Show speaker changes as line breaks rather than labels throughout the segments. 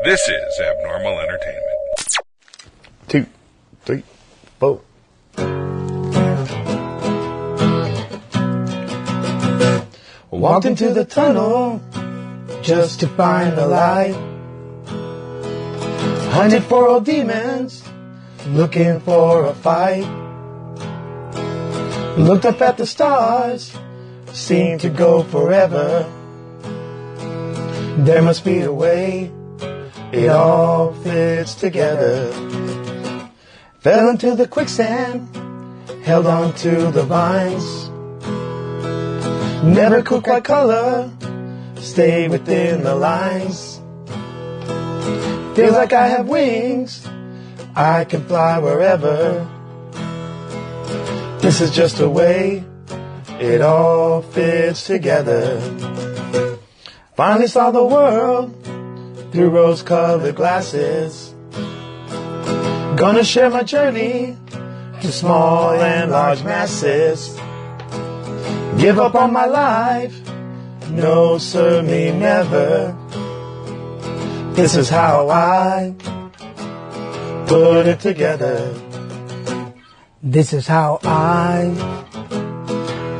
This is Abnormal Entertainment.
2, 3, 4. Walked into the tunnel just to find the light. Hunted for old demons, looking for a fight. Looked up at the stars, seemed to go forever. There must be a way, it all fits together. Fell into the quicksand, held on to the vines. Never could quite color, stay within the lines. Feels like I have wings, I can fly wherever. This is just a way, it all fits together. Finally saw the world through rose-colored glasses. Gonna share my journey to small and large masses. Give up on my life, no sir, me never. This is how I put it together. This is how I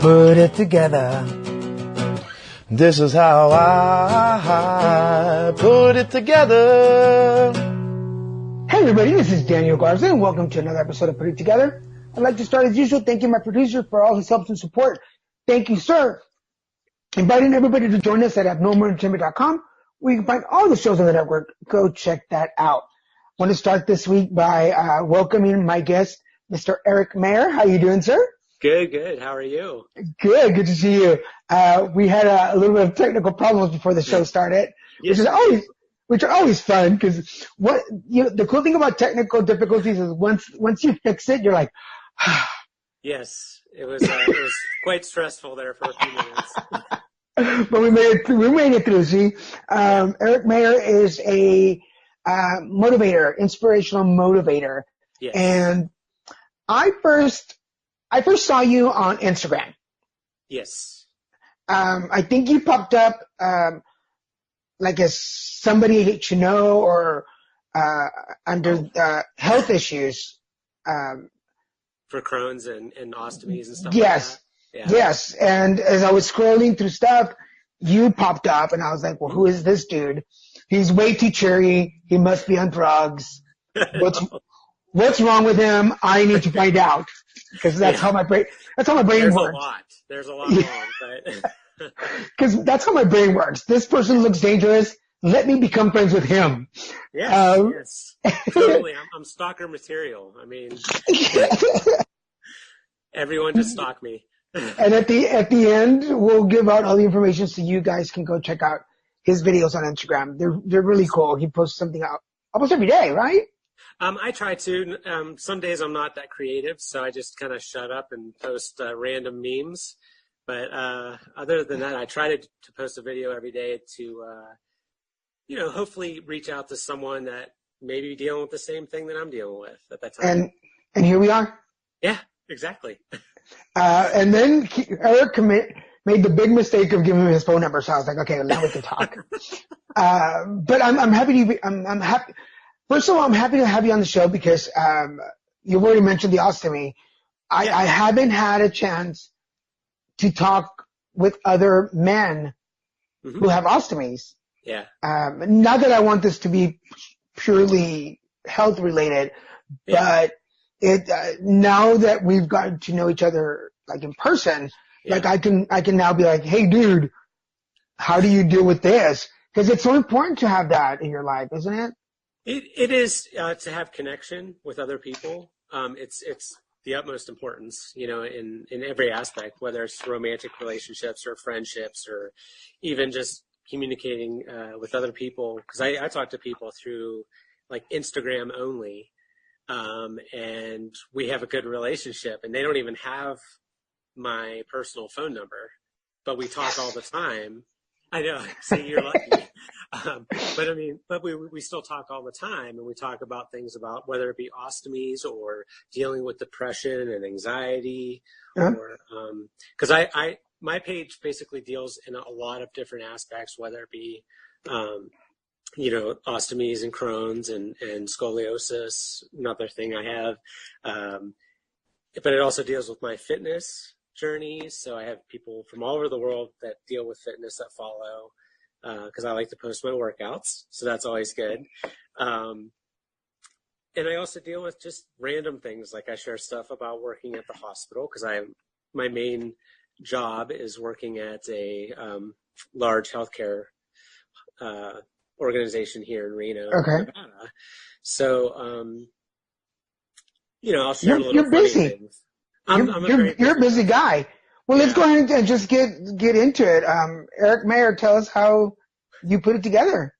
put it together. This is how I put it together.
Hey everybody, this is Daniel Garza and welcome to another episode of Put It Together. I'd like to start as usual thanking my producer for all his help and support. Thank you, sir. Inviting everybody to join us at abnormalentertainment.com where you can find all the shows on the network. Go check that out. I want to start this week by welcoming my guest, Mr. Eric Maher. How you doing, sir?
Good. How are you?
Good to see you. We had a little bit of technical problems before the show started, which are always fun because the cool thing about technical difficulties is once you fix it, you're like,
Yes, it was quite stressful there for a few minutes.
But we made it through. See, Eric Maher is a motivator, inspirational motivator,
Yes.
and I first saw you on Instagram.
Yes.
I think you popped up like as somebody you should know or under health issues.
For Crohn's and ostomies and stuff
Yes.
like that. Yeah.
Yes. And as I was scrolling through stuff, you popped up and I was like, well, who is this dude? He's way too cheery. He must be on drugs. What's wrong with him? I need to find out. Because that's how my brain works.
There's a lot wrong, but
because that's how my brain works. This person looks dangerous. Let me become friends with him.
Yes. Totally. I'm stalker material. I mean, everyone just stalk me.
And at the end, we'll give out all the information so you guys can go check out his videos on Instagram. They're really cool. He posts something out almost every day, right?
I try to. Some days I'm not that creative, so I just kind of shut up and post random memes. But other than that, I try to post a video every day to, hopefully reach out to someone that may be dealing with the same thing that I'm dealing with at that time.
And here we are.
Yeah, exactly.
And then Eric made the big mistake of giving me his phone number, so I was like, okay, now we can talk. But I'm happy I'm happy. First of all, I'm happy to have you on the show because you've already mentioned the ostomy. I haven't had a chance to talk with other men who have ostomies.
Yeah.
Not that I want this to be purely health related, but now that we've gotten to know each other like in person, like I can now be like, hey, dude, how do you deal with this? Because it's so important to have that in your life, isn't it?
It is to have connection with other people. It's the utmost importance, in every aspect, whether it's romantic relationships or friendships or even just communicating with other people. Because I talk to people through like Instagram only, and we have a good relationship, and they don't even have my personal phone number, but we talk all the time. I know. See, you're lucky. But we still talk all the time, and we talk about things about whether it be ostomies or dealing with depression and anxiety, or because my page basically deals in a lot of different aspects, whether it be ostomies and Crohn's and scoliosis, another thing I have. But it also deals with my fitness journey. So I have people from all over the world that deal with fitness that follow, because I like to post my workouts. So that's always good. And I also deal with just random things. Like I share stuff about working at the hospital, because my main job is working at a large healthcare organization here in Reno, Nevada. So, I'll share little
you're
funny
busy.
things.
You're a busy guy. Well, let's go ahead and just get into it. Eric Maher, tell us how you put it together.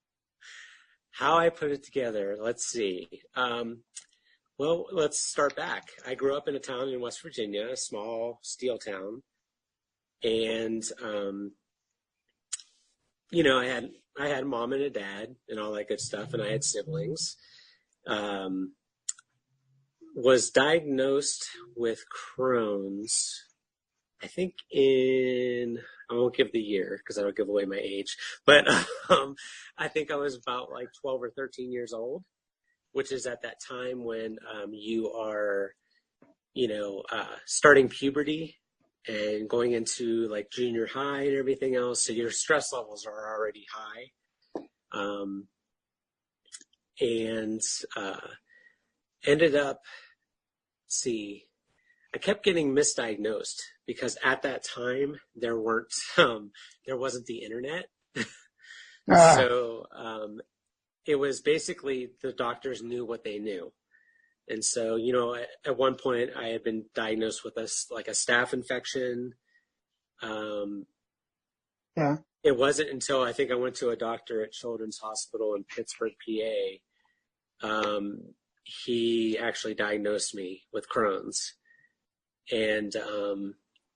How I put it together. Let's see. Well, let's start back. I grew up in a town in West Virginia, a small steel town. And, I had a mom and a dad and all that good stuff, and I had siblings. Was diagnosed with Crohn's, I think I won't give the year because that'll give away my age, but I think I was about like 12 or 13 years old, which is at that time when you are, starting puberty and going into like junior high and everything else. So your stress levels are already high. Ended up, I kept getting misdiagnosed because at that time there wasn't the internet. So it was basically the doctors knew what they knew. And so, at one point I had been diagnosed with a staph infection. It wasn't until I think I went to a doctor at Children's Hospital in Pittsburgh, PA. He actually diagnosed me with Crohn's and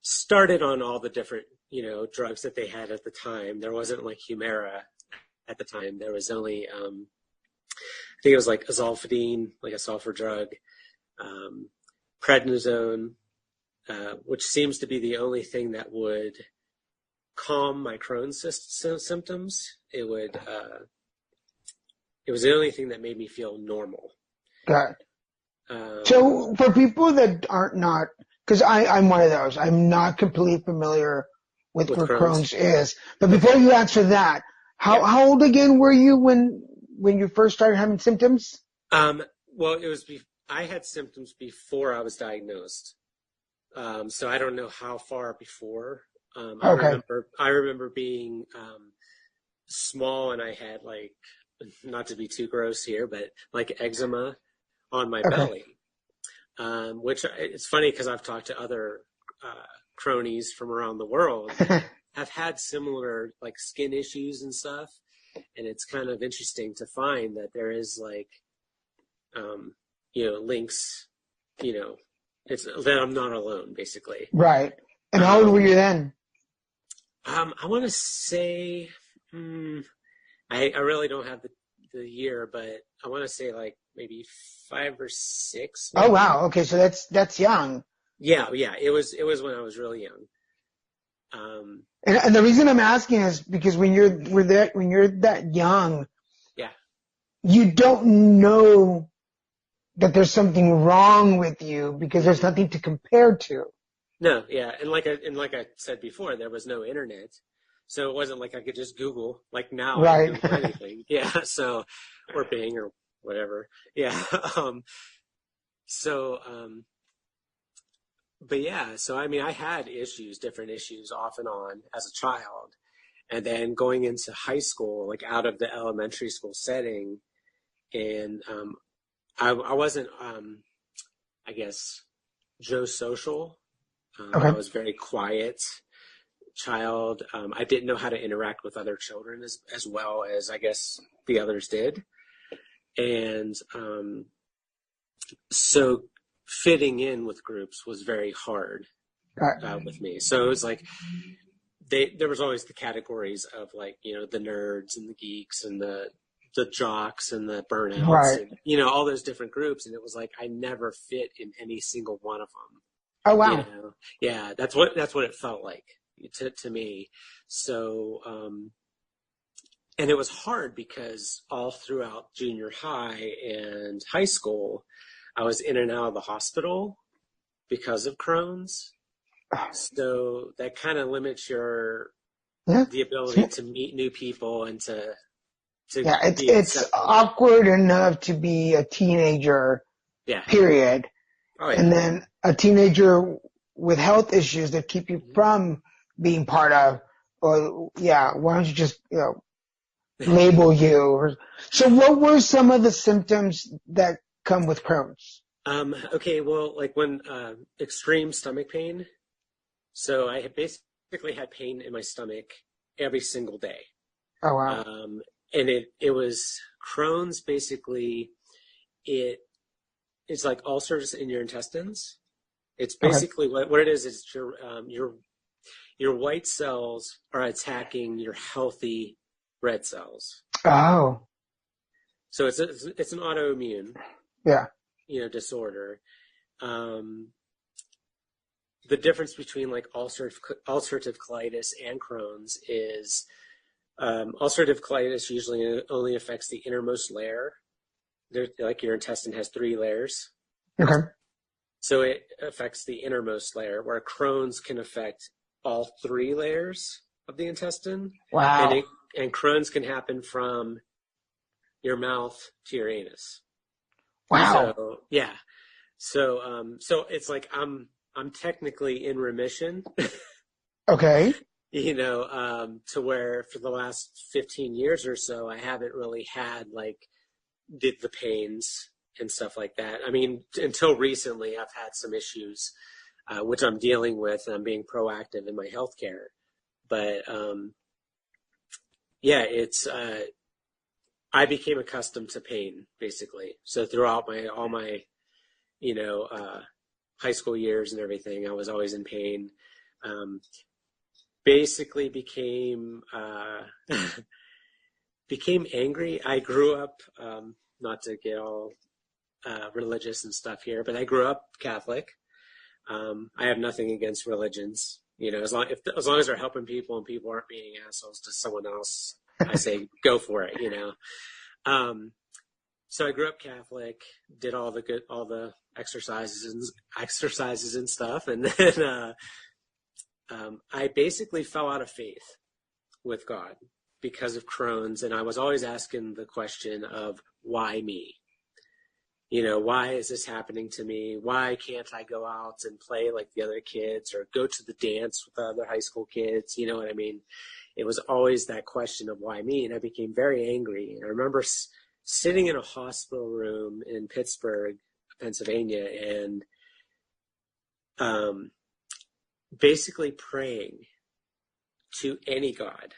started on all the different, drugs that they had at the time. There wasn't like Humira at the time. There was only, I think it was like azolfidine, like a sulfur drug, prednisone, which seems to be the only thing that would calm my Crohn's symptoms. It was the only thing that made me feel normal.
Got it. So for people that aren't not, because I'm one of those, I'm not completely familiar with what Crohn's is. But before you answer that, how old again were you when you first started having symptoms?
Well, I had symptoms before I was diagnosed. So I don't know how far before. I remember being small, and I had like, not to be too gross here, but like eczema on my belly, which it's funny because I've talked to other cronies from around the world have had similar like skin issues and stuff. And it's kind of interesting to find that there is like, links, it's that I'm not alone basically.
Right. And how old were you then?
I want to say, I really don't have the year, but I want to say like maybe 5 or 6. Maybe.
Oh wow. Okay. So that's young.
Yeah. It was when I was really young.
And the reason I'm asking is because when you're that young, you don't know that there's something wrong with you because there's nothing to compare to.
No, yeah, and like I said before, there was no internet, so it wasn't like I could just Google like now.
Right.
I can Google anything. Yeah. So, or Bing or whatever. Yeah. But yeah, so I mean, I had different issues off and on as a child. And then going into high school, like out of the elementary school setting, and I wasn't, I guess, Joe social. I was very quiet child. I didn't know how to interact with other children as well as I guess the others did. And so fitting in with groups was very hard with me. So it was like there was always the categories of like, the nerds and the geeks and the jocks and the burnouts and, all those different groups. And it was like I never fit in any single one of them.
Oh, wow.
Yeah, that's what it felt like to me. So, And it was hard because all throughout junior high and high school, I was in and out of the hospital because of Crohn's. So that kind of limits the ability to meet new people and to
it's awkward enough to be a teenager, period.
Oh, yeah.
And then a teenager with health issues that keep you from being part of, or why don't you just, label you? So what were some of the symptoms that come with Crohn's?
Okay, well, like when extreme stomach pain. So I had basically had pain in my stomach every single day.
Oh, wow.
And it was Crohn's. Basically, it's like ulcers in your intestines. It's basically what it is. It's your white cells are attacking your healthy red cells. Oh. So it's an autoimmune.
Yeah.
Disorder. The difference between like ulcerative colitis and Crohn's is ulcerative colitis usually only affects the innermost layer. Like your intestine has 3 layers.
Okay.
So it affects the innermost layer, where Crohn's can affect all 3 layers of the intestine.
Wow.
And Crohn's can happen from your mouth to your anus.
Wow.
So, yeah. So it's like I'm technically in remission.
Okay.
To where for the last 15 years or so, I haven't really had like the pains and stuff like that. I mean, until recently, I've had some issues, which I'm dealing with, and I'm being proactive in my healthcare. But it's I became accustomed to pain basically. So throughout all my high school years and everything, I was always in pain. Basically became angry. I grew up, not to get all religious and stuff here, but I grew up Catholic. I have nothing against religions, as long as they're helping people and people aren't being assholes to someone else, I say go for it, So I grew up Catholic, did all the exercises and stuff, and then I basically fell out of faith with God because of Crohn's, and I was always asking the question of why me? Why is this happening to me? Why can't I go out and play like the other kids or go to the dance with the other high school kids? You know what I mean? It was always that question of why me, and I became very angry. And I remember sitting in a hospital room in Pittsburgh, Pennsylvania, and basically praying to any god.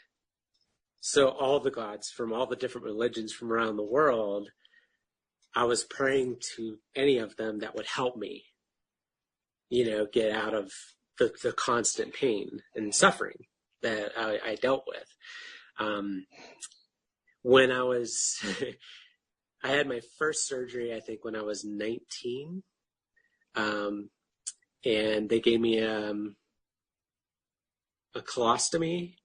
So all the gods from all the different religions from around the world, I was praying to any of them that would help me, get out of the constant pain and suffering that I dealt with. When I was, I had my first surgery, I think when I was 19, and they gave me a colostomy,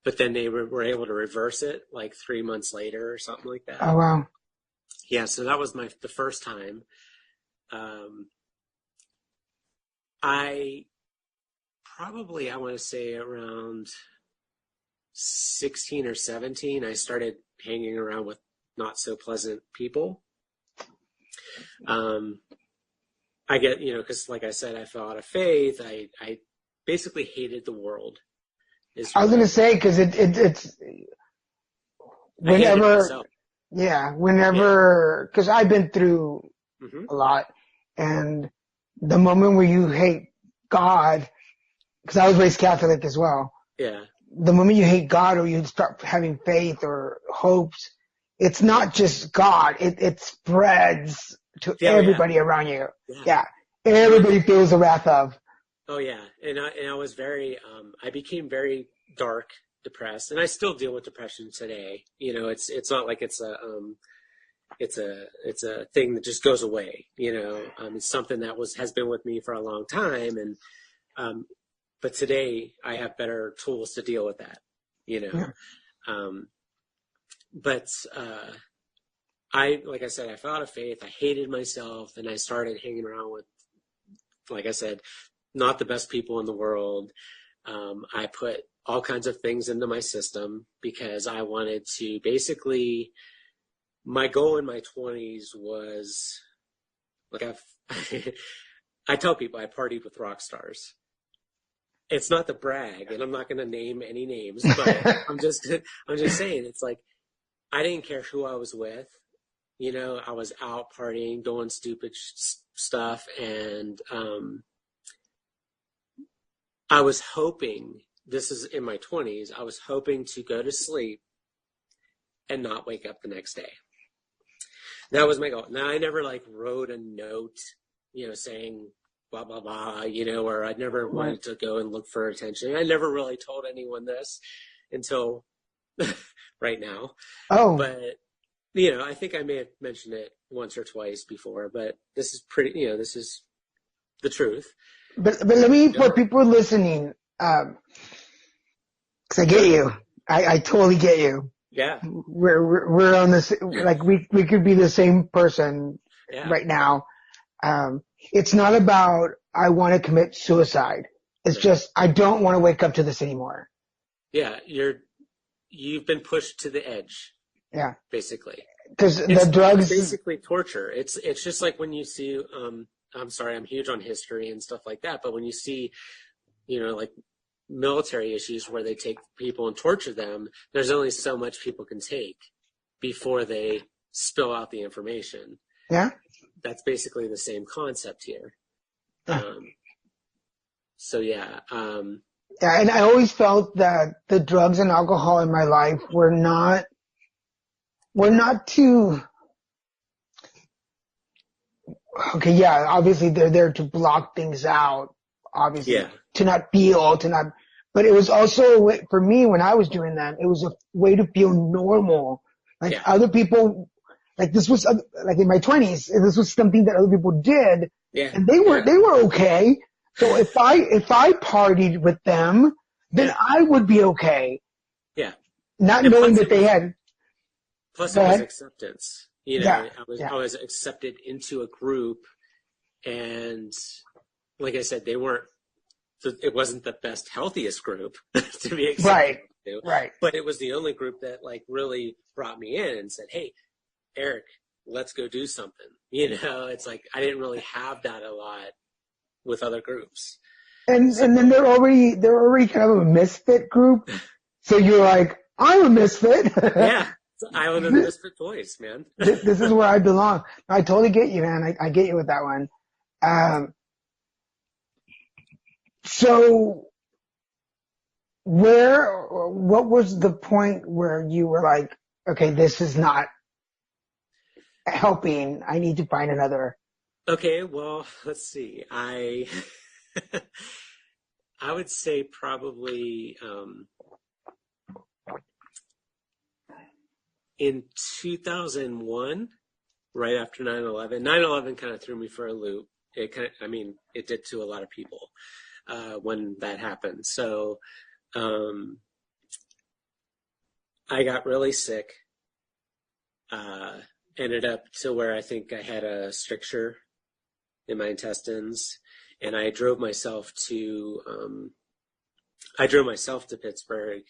but then they were able to reverse it like 3 months later or something like that.
Oh, wow.
Yeah, so that was the first time. I want to say around 16 or 17, I started hanging around with not so pleasant people. I get, because like I said, I fell out of faith. I basically hated the world.
I was going to say, because it's whenever, because I've been through a lot, and the moment where you hate God, because I was raised Catholic as well.
Yeah.
The moment you hate God or you start having faith or hopes, it's not just God. It spreads to everybody around you. Yeah. Everybody feels the wrath of.
Oh yeah. And I was very, I became very dark, depressed, and I still deal with depression today. It's not like it's a thing that just goes away. It's something that has been with me for a long time. And, but today I have better tools to deal with that, but like I said, I fell out of faith. I hated myself, and I started hanging around with, like I said, not the best people in the world. I put all kinds of things into my system because I wanted to basically, my goal in my 20s was, like I tell people I partied with rock stars. It's not to brag, and I'm not going to name any names, but I'm just saying, it's like, I didn't care who I was with. You know, I was out partying, doing stupid stuff, and I was hoping, this is in my 20s, I was hoping to go to sleep and not wake up the next day. That was my goal. Now, I never like wrote a note, you know, saying blah, blah, blah, you know, or I never wanted to go and look for attention. I never really told anyone this until right now.
Oh.
But, you know, I think I may have mentioned it once or twice before, but this is pretty, you know, this is the truth.
But let me, for people listening, because I get you. I totally get you.
Yeah.
We're on this, like we could be the same person right now. It's not about, I want to commit suicide. It's just, I don't want to wake up to this anymore.
Yeah. You've been pushed to the edge.
Yeah.
Basically.
Because the drugs.
It's basically torture. It's just like when you see, I'm sorry, I'm huge on history and stuff like that, but when you see, you know, like military issues where they take people and torture them, there's only so much people can take before they spill out the information.
Yeah.
That's basically the same concept here.
Yeah.
So yeah.
Yeah, and I always felt that the drugs and alcohol in my life were not too, okay, yeah, obviously they're there to block things out, obviously, to not feel, but it was also a way, for me, when I was doing that, it was a way to feel normal. Like other people, like this was, like in my 20s, this was something that other people did, and they were okay. So if I partied with them, then I would be okay.
Yeah.
Not knowing that they had.
Plus, it was acceptance. You know, I was accepted into a group, and like I said, it wasn't the best, healthiest group to be accepted to.
Right.
But it was the only group that like really brought me in and said, "Hey, Eric, let's go do something." You know, it's like I didn't really have that a lot with other groups. And
then they're already kind of a misfit group. So you're like, I'm a misfit.
Yeah. It's Island of the Misfit Toys, man.
This is where I belong. I totally get you, man. I get you with that one. So what was the point where you were like, okay, this is not helping. I need to find another.
Okay, well, let's see. I would say probably in 2001, right after 9/11. 9/11 kind of threw me for a loop. It did to a lot of people when that happened. So I got really sick. Ended up to where I think I had a stricture in my intestines, and I drove myself to Pittsburgh,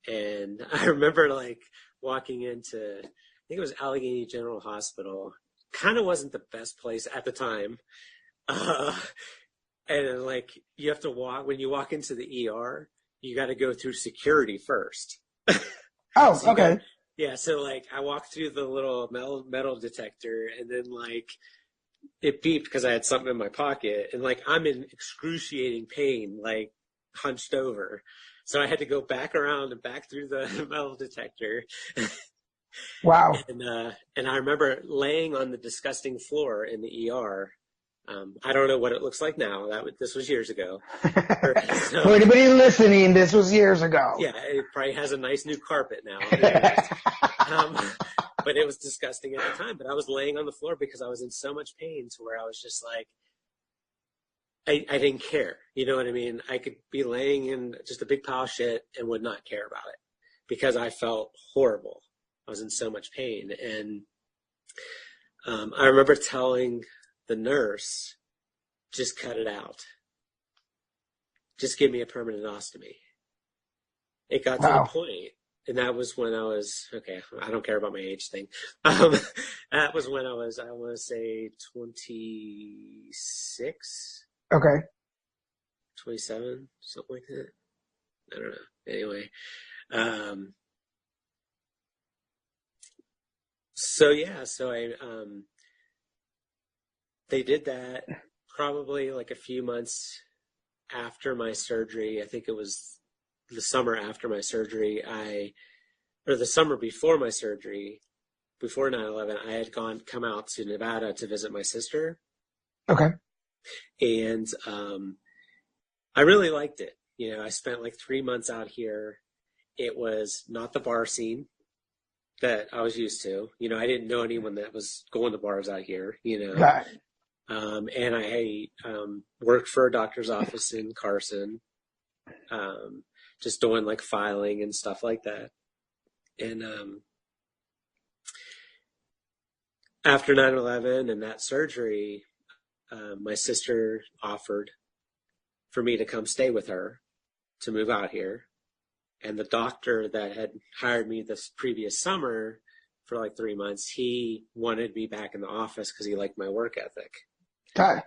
and I remember like walking into, I think it was Allegheny General Hospital. Kind of wasn't the best place at the time, and like you have to walk, when you walk into the ER, you got to go through security first.
Oh, okay.
Yeah, so like I walked through the little metal detector, and then like it beeped because I had something in my pocket, and like I'm in excruciating pain, like hunched over. So I had to go back around and back through the metal detector.
Wow.
And I remember laying on the disgusting floor in the ER. I don't know what it looks like now. This was years ago. So,
for anybody listening, this was years ago.
Yeah, it probably has a nice new carpet now. But it was disgusting at the time. But I was laying on the floor because I was in so much pain to where I was just like, I didn't care. You know what I mean? I could be laying in just a big pile of shit and would not care about it because I felt horrible. I was in so much pain. And I remember telling the nurse, just cut it out. Just give me a permanent ostomy. It got to the point, and that was when I was, okay, I don't care about my age thing. That was when I want to say 26.
Okay.
27, something like that. I don't know. Anyway. So they did that probably like a few months after my surgery. I think it was the summer after my surgery, or the summer before my surgery, before 9/11, I had come out to Nevada to visit my sister.
Okay.
And I really liked it. I spent like 3 months out here. It was not the bar scene that I was used to. I didn't know anyone that was going to bars out here,
Got it.
And I worked for a doctor's office in Carson, just doing like filing and stuff like that. And after 9/11 and that surgery, my sister offered for me to come stay with her to move out here. And the doctor that had hired me this previous summer for like 3 months, he wanted me back in the office because he liked my work ethic.
Got it.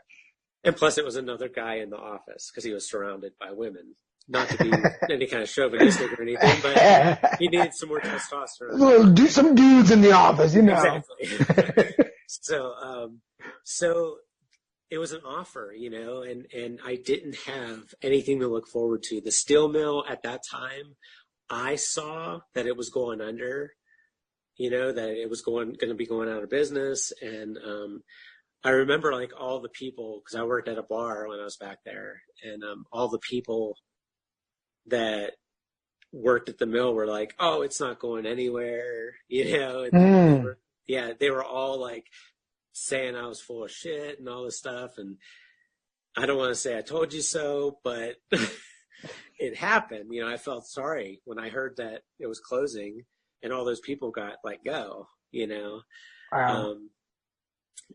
And plus it was another guy in the office because he was surrounded by women. Not to be any kind of chauvinistic or anything, but he needed some more testosterone.
Well, do some dudes in the office,
Exactly. So it was an offer, and I didn't have anything to look forward to. The steel mill at that time, I saw that it was going under, that it was going to be going out of business. And I remember like all the people, because I worked at a bar when I was back there, and all the people that worked at the mill were like, oh, it's not going anywhere, and they were all like saying I was full of shit and all this stuff. And I don't want to say I told you so, but it happened. I felt sorry when I heard that it was closing and all those people got let go,
Wow.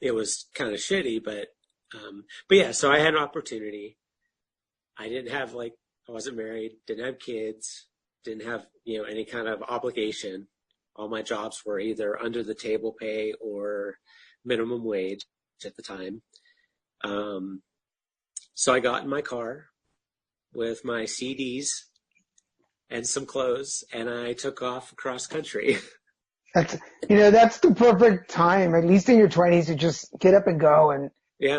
It was kind of shitty, but yeah, so I had an opportunity. I wasn't married, didn't have kids, didn't have, any kind of obligation. All my jobs were either under the table pay or minimum wage at the time. So I got in my car with my CDs and some clothes, and I took off across country.
That's the perfect time, at least in your 20s, to just get up and go and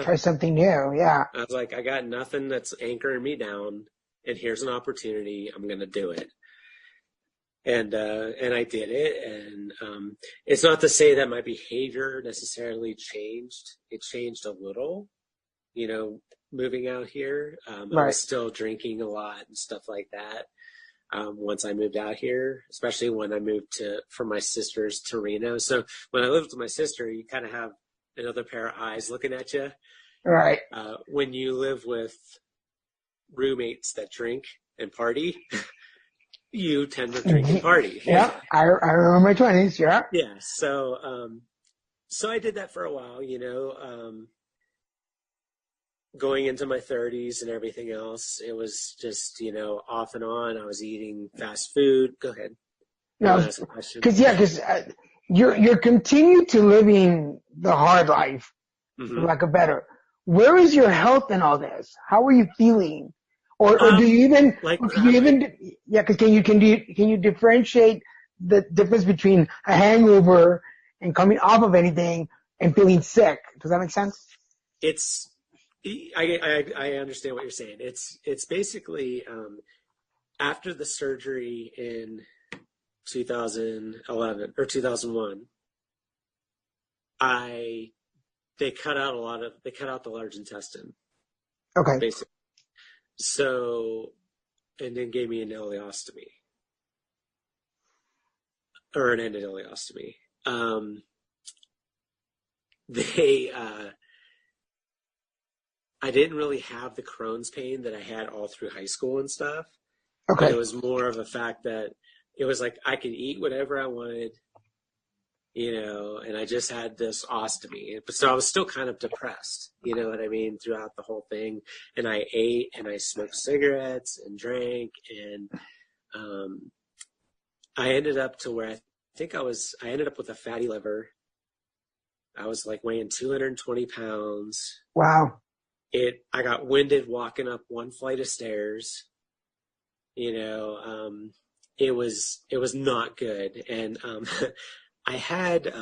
try something new. Yeah.
I was like, I got nothing that's anchoring me down, and here's an opportunity. I'm going to do it. And I did it. And it's not to say that my behavior necessarily changed. It changed a little, moving out here. I was still drinking a lot and stuff like that. Once I moved out here, especially when I moved from my sister's to Reno. So when I lived with my sister, you kind of have another pair of eyes looking at you.
Right.
When you live with roommates that drink and party, you tend to drink and party.
Yeah, I remember my 20s. Yeah.
Yeah. So I did that for a while, going into my 30s and everything else. It was just, off and on. I was eating fast food. Go ahead.
No, because you're continued to living the hard life, for lack of better. Where is your health in all this? How are you feeling? Or do you even, because can you differentiate the difference between a hangover and coming off of anything and feeling sick? Does that make sense?
I understand what you're saying. It's basically, after the surgery in 2011 or 2001, they cut out the large intestine.
Okay.
Basically. So, and then gave me an ileostomy. Or an endoileostomy. I didn't really have the Crohn's pain that I had all through high school and stuff.
Okay.
But it was more of a fact that it was like I could eat whatever I wanted. and I just had this ostomy. So I was still kind of depressed, you know what I mean, throughout the whole thing. And I ate and I smoked cigarettes and drank, and I ended up to where I ended up with a fatty liver. I was like weighing 220 pounds.
Wow.
I got winded walking up one flight of stairs. It was not good. And I had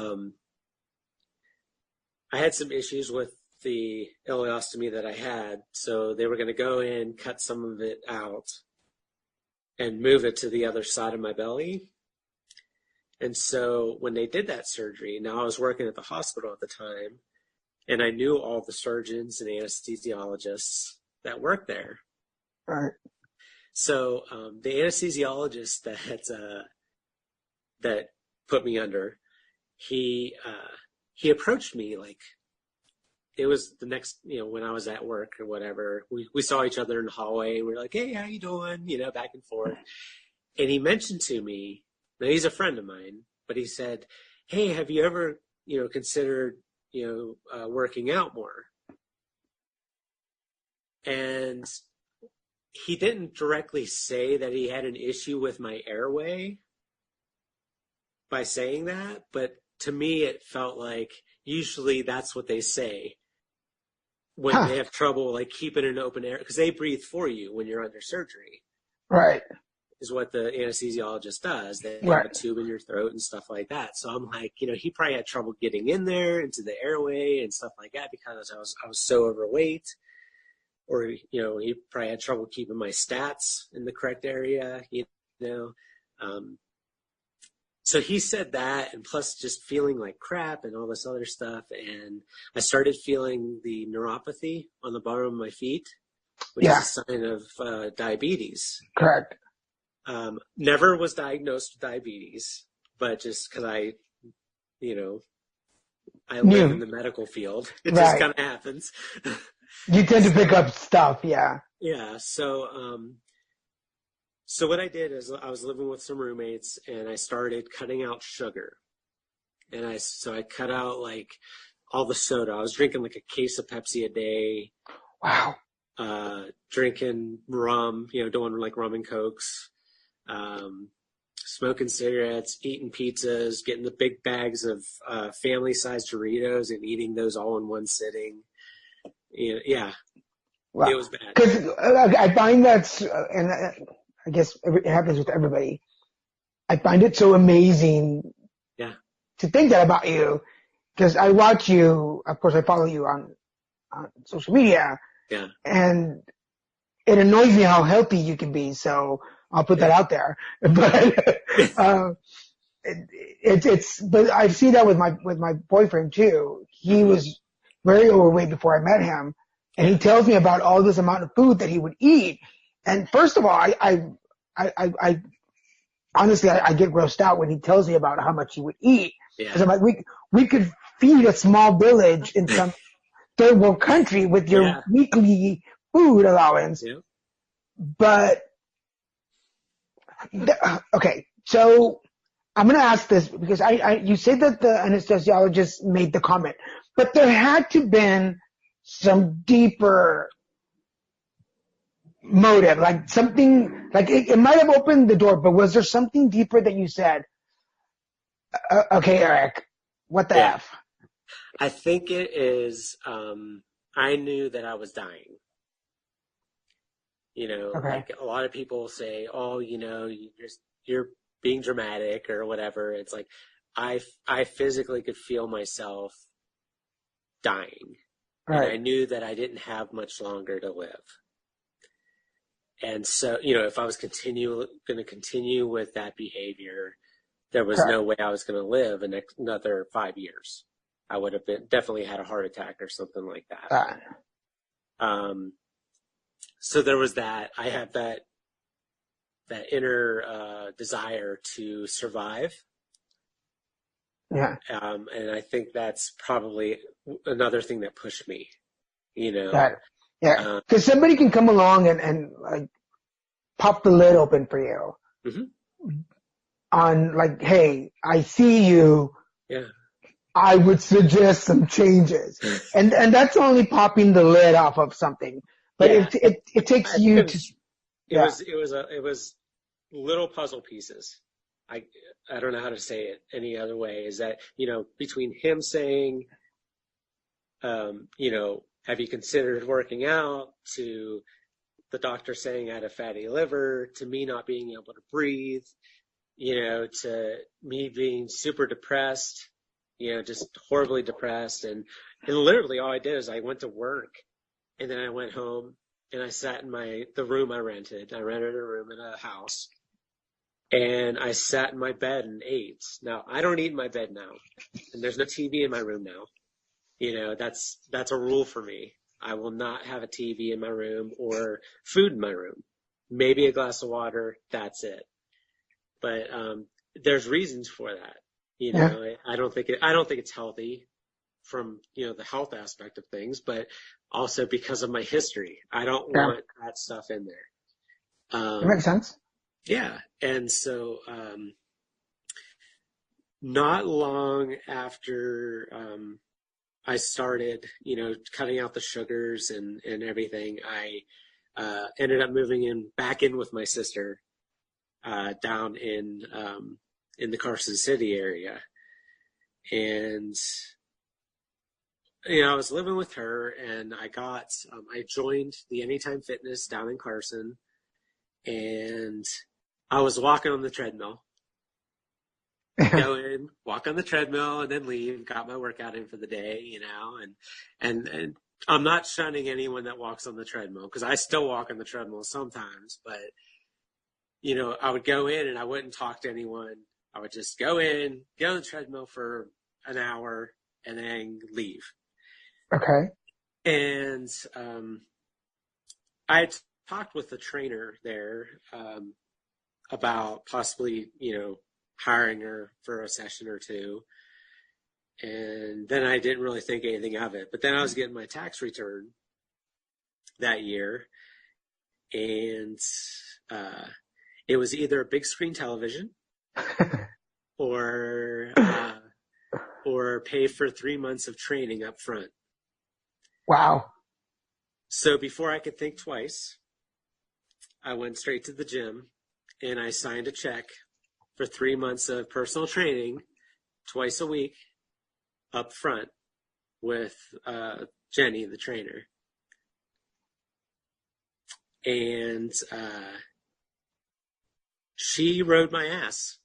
some issues with the ileostomy that I had. So they were going to go in, cut some of it out, and move it to the other side of my belly. And so when they did that surgery, now I was working at the hospital at the time, and I knew all the surgeons and anesthesiologists that worked there.
Right.
So the anesthesiologist that put me under, he approached me like it was the next, when I was at work or whatever. We saw each other in the hallway. We were like, "Hey, how you doing?" Back and forth. And he mentioned to me, now he's a friend of mine, but he said, "Hey, have you ever, considered, working out more?" And he didn't directly say that he had an issue with my airway by saying that, but to me it felt like usually that's what they say when they have trouble like keeping an open air, because they breathe for you when you're under surgery.
Right.
Is what the anesthesiologist does. They
Right.
have a tube in your throat and stuff like that. So I'm like, he probably had trouble getting in there into the airway and stuff like that because I was so overweight, or he probably had trouble keeping my stats in the correct area. So he said that, and plus just feeling like crap and all this other stuff. And I started feeling the neuropathy on the bottom of my feet, which is a sign of diabetes.
Correct.
Never was diagnosed with diabetes, but just because I live in the medical field, it just kind of happens.
You tend to pick up stuff, yeah.
Yeah. So what I did is I was living with some roommates, and I started cutting out sugar. And I cut out like all the soda. I was drinking like a case of Pepsi a day.
Wow.
Drinking rum, doing like rum and Cokes. Smoking cigarettes, eating pizzas, getting the big bags of family-sized Doritos and eating those all in one sitting. Yeah. Wow. It was bad.
Because I find that's, and I guess it happens with everybody, I find it so amazing to think that about you, because I watch you, of course I follow you on social media, and it annoys me how healthy you can be, so I'll put that out there. But but I see that with my boyfriend too. He was very overweight before I met him, and he tells me about all this amount of food that he would eat. And first of all, I honestly get grossed out when he tells me about how much he would eat. Because I'm like, we could feed a small village in some third world country with your weekly food allowance. Yeah. But okay, so I'm going to ask this because you say that the anesthesiologist made the comment, but there had to been some deeper motive, like something, like it might have opened the door, but was there something deeper that you said, okay, Eric, what the F?
I think it is, I knew that I was dying. Like a lot of people say, oh, you're being dramatic or whatever. It's like, I physically could feel myself dying. Right. And I knew that I didn't have much longer to live. And so, if I was going to continue with that behavior, there was no way I was going to live another 5 years. I would have definitely had a heart attack or something like that. So there was that. I had that inner desire to survive. Yeah. And I think that's probably another thing that pushed me.
Yeah. Because somebody can come along and like pop the lid open for you. Mm-hmm. On like, hey, I see you.
Yeah.
I would suggest some changes. And that's only popping the lid off of something. But
Yeah.
it takes you to,
it was little puzzle pieces. I don't know how to say it any other way, is that, between him saying, have you considered working out, to the doctor saying I had a fatty liver, to me not being able to breathe, to me being super depressed, just horribly depressed. And literally all I did is I went to work, and then I went home and I sat in the room I rented. I rented a room in a house, and I sat in my bed and ate. Now, I don't eat in my bed now, and there's no TV in my room now. That's a rule for me. I will not have a TV in my room or food in my room. Maybe a glass of water. That's it. But there's reasons for that. I don't think it's healthy from the health aspect of things, but also because of my history. I don't want that stuff in there.
That makes sense.
Yeah, and so not long after I started, cutting out the sugars and everything, I ended up moving back in with my sister down in the Carson City area. And, I was living with her, and I joined the Anytime Fitness down in Carson, and I was walking on the treadmill. Go in, walk on the treadmill, and then leave, got my workout in for the day, and I'm not shunning anyone that walks on the treadmill, because I still walk on the treadmill sometimes, but, I would go in and I wouldn't talk to anyone. I would just go in, get on the treadmill for an hour, and then leave.
Okay.
And I had talked with the trainer there about possibly, hiring her for a session or two. And then I didn't really think anything of it. But then I was getting my tax return that year, and it was either a big screen television or pay for 3 months of training up front.
Wow.
So before I could think twice, I went straight to the gym, and I signed a check for 3 months of personal training twice a week up front with Jenny, the trainer. And she rode my ass.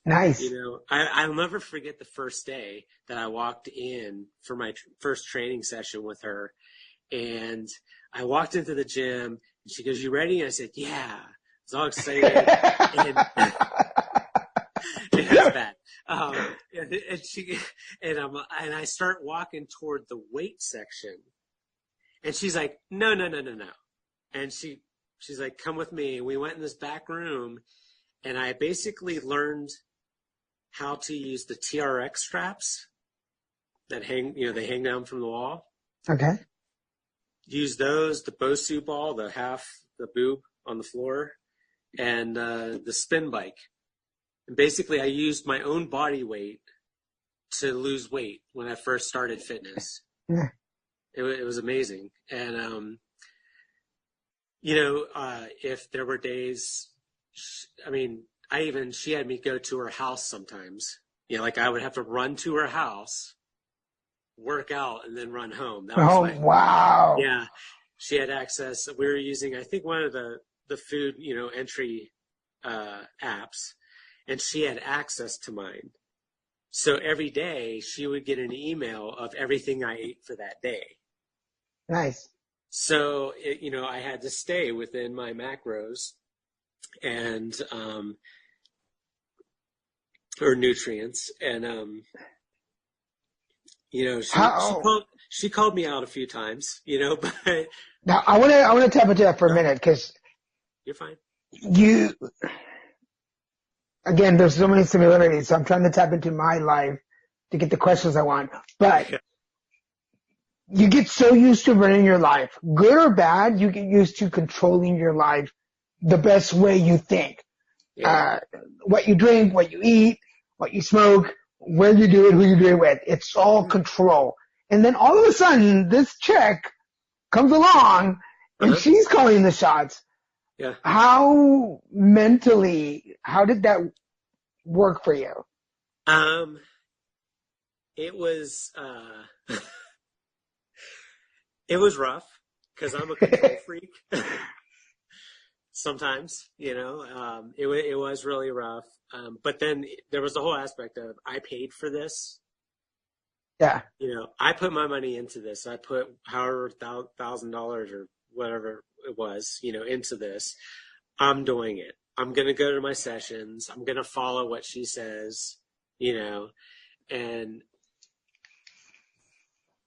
Nice.
I'll never forget the first day that I walked in for my first training session with her. And I walked into the gym, and she goes, "You ready?" And I said, "Yeah." I was all excited. And it was bad. And I start walking toward the weight section, and she's like, "No." And she's like, "Come with me." And we went in this back room, and I basically learned how to use the TRX straps that they hang down from the wall.
Okay.
Use those, the Bosu ball, the boob on the floor, and the spin bike. And basically, I used my own body weight to lose weight when I first started fitness.
Yeah.
It was amazing. And, if there were days, she had me go to her house sometimes. Like I would have to run to her house, work out, and then run home. That was
wow.
Yeah. She had access. We were using, I think, one of the food, entry apps, and she had access to mine. So every day she would get an email of everything I ate for that day.
Nice.
So, I had to stay within my macros and, or nutrients. And, she called me out a few times, but.
Now I want to tap into that for a minute, because
you're fine.
Again, there's so many similarities, so I'm trying to tap into my life to get the questions I want. But you get so used to running your life, good or bad, you get used to controlling your life the best way you think.
Yeah.
What you drink, what you eat, what you smoke, where you do it, who you do it with. It's all control. And then all of a sudden, this chick comes along and she's calling the shots.
Yeah.
How did that work for you?
It was, it was rough because I'm a control freak. Sometimes, it was really rough. But then there was the whole aspect of I paid for this.
Yeah.
I put my money into this. I put however $1,000 or whatever it was, into this. I'm doing it. I'm going to go to my sessions. I'm going to follow what she says, and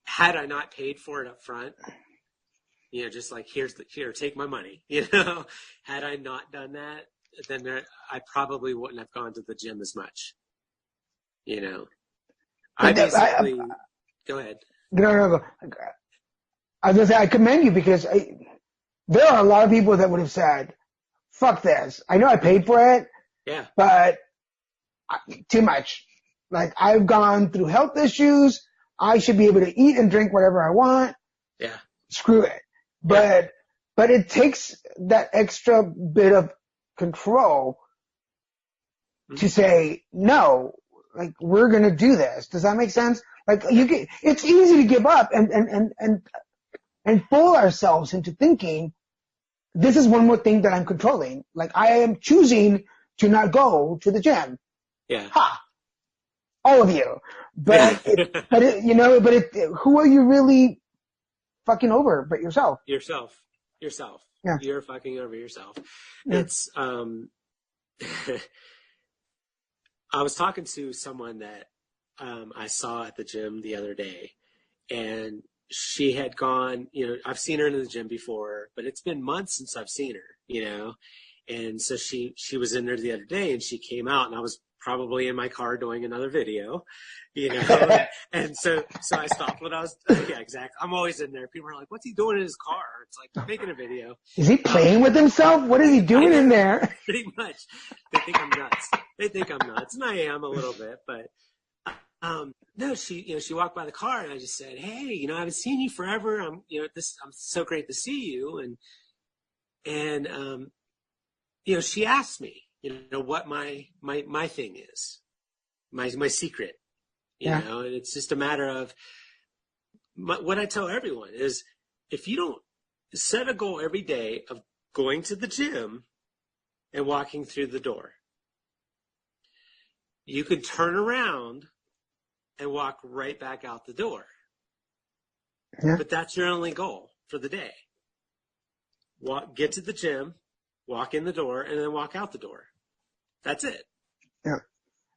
had I not paid for it up front, just like, here, take my money, had I not done that, then I probably wouldn't have gone to the gym as much, I basically, go ahead.
No. I was going to say, I commend you because there are a lot of people that would have said, fuck this. I know I paid for it.
Yeah.
But too much. Like, I've gone through health issues. I should be able to eat and drink whatever I want.
Yeah.
Screw it. But it takes that extra bit of control to say, no, like, we're going to do this. Does that make sense? Like, it's easy to give up and fool ourselves into thinking this is one more thing that I'm controlling. Like, I am choosing to not go to the gym.
Yeah.
Ha! All of you. But, who are you really fucking over but yourself?
Yourself.
Yeah.
You're fucking over yourself.
Yeah.
It's, I was talking to someone that, I saw at the gym the other day, and she had gone, I've seen her in the gym before, but it's been months since I've seen her, and so she was in there the other day, and she came out, and I was probably in my car doing another video, and so I stopped what I was, yeah, exactly. I'm always in there. People are like, what's he doing in his car? It's like, making a video.
Is he playing with himself? What is he doing in there?
Pretty much. They think I'm nuts. And I am a little bit, but, no, she walked by the car, and I just said, hey, I haven't seen you forever. I'm so great to see you. And she asked me, what my thing is, my secret, and it's just a matter of what I tell everyone is, if you don't set a goal every day of going to the gym and walking through the door, you can turn around and walk right back out the door. Yeah. But that's your only goal for the day. Get to the gym, walk in the door, and then walk out the door. That's it.
Yeah.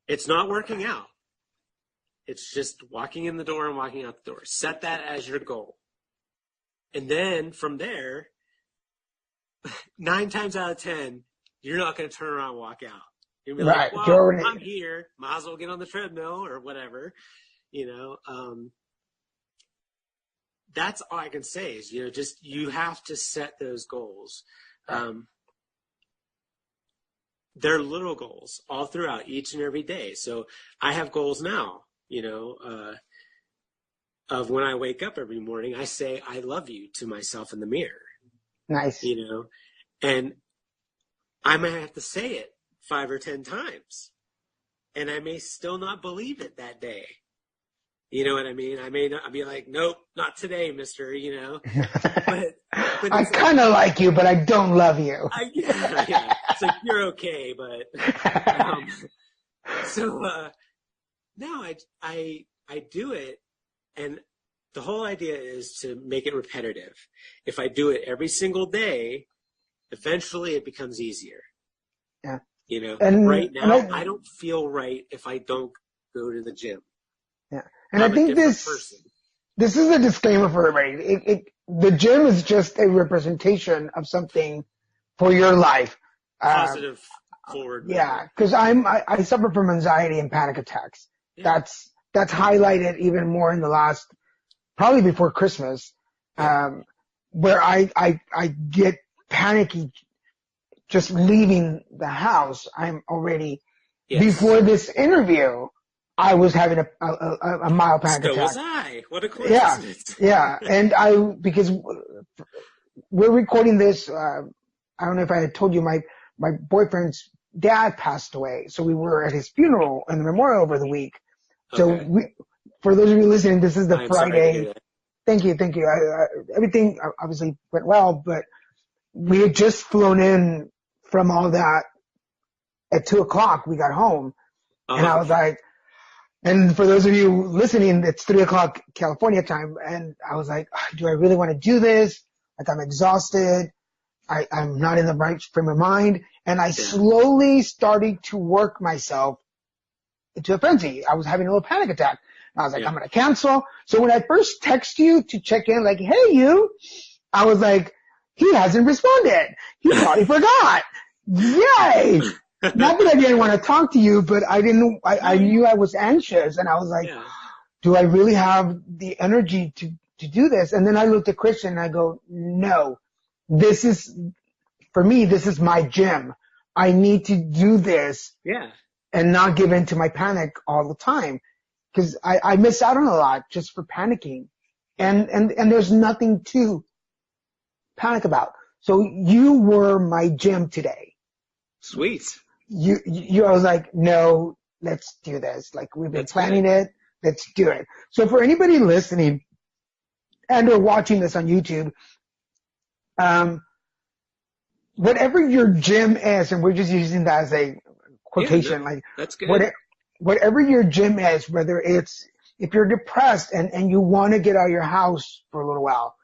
It's not working out. It's just walking in the door and walking out the door. Set that as your goal. And then from there, 9 times out of 10, you're not going to turn around and walk out. You'll be
right.
like, well, I'm here. Might as well get on the treadmill or whatever. That's all I can say is, just you have to set those goals. They're little goals all throughout each and every day. So I have goals now, of when I wake up every morning, I say, I love you to myself in the mirror.
Nice.
And I might have to say it 5 or 10 times, and I may still not believe it that day. You know what I mean? I may not, I'll be like, nope, not today, mister, but
I kind of like you, but I don't love you.
Yeah. It's like, you're okay, but, no, I do it. And the whole idea is to make it repetitive. If I do it every single day, eventually it becomes easier.
Yeah.
And right now, I don't feel right if I don't go to the gym.
Yeah. And I think this is a disclaimer for everybody. The gym is just a representation of something for your life.
Positive, forward.
Yeah. Cause I suffer from anxiety and panic attacks. Yeah. That's highlighted even more in the last, probably before Christmas, where I get panicky just leaving the house. I'm already, before this interview, I was having a mild panic
So
attack.
was I. What a coincidence.
Yeah. And because we're recording this, I don't know if I had told you, my boyfriend's dad passed away. So we were at his funeral and the memorial over the week. So
Okay.
for those of you listening, this is the
I'm
Friday.
sorry to hear that.
Thank you. Everything obviously went well, but we had just flown in from all that at 2:00. We got home, and I was like, and for those of you listening, it's 3:00 California time, and I was like, do I really want to do this? Like, I'm exhausted. I'm not in the right frame of mind, and I slowly started to work myself into a frenzy. I was having a little panic attack. I was like, I'm going to cancel. So when I first text you to check in, like, hey, you, I was like, he hasn't responded. He probably forgot. Yay. Not that I didn't want to talk to you, but I knew I was anxious, and I was like, do I really have the energy to do this? And then I looked at Christian and I go, no, for me, this is my gym. I need to do this.
Yeah.
And not give in to my panic all the time. Because I miss out on a lot just for panicking. And there's nothing to panic about. So you were my gym today.
Sweet.
I was like, no, let's do this. Like, we've been planning it. Let's do it. So for anybody listening and or watching this on YouTube, whatever your gym is, and we're just using that as a quotation, like,
that's good.
Whatever your gym is, whether it's, if you're depressed and you want to get out of your house for a little while,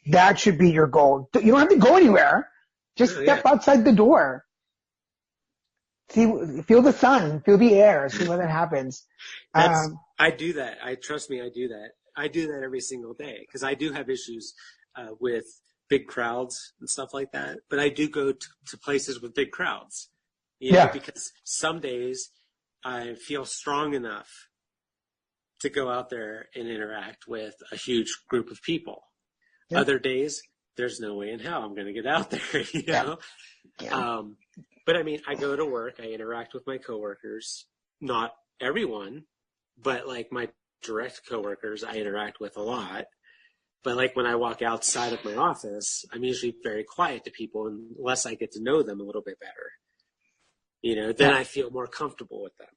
that should be your goal. You don't have to go anywhere. Just step outside the door. Feel the sun, feel the air, see what happens.
I do that. Trust me, I do that. I do that every single day because I do have issues with big crowds and stuff like that. But I do go to places with big crowds. You know, because some days I feel strong enough to go out there and interact with a huge group of people. Yeah. Other days, there's no way in hell I'm going to get out there, you know? Yeah. But I mean, I go to work, I interact with my coworkers, not everyone, but like my direct coworkers, I interact with a lot. But like when I walk outside of my office, I'm usually very quiet to people unless I get to know them a little bit better. You know, then I feel more comfortable with them.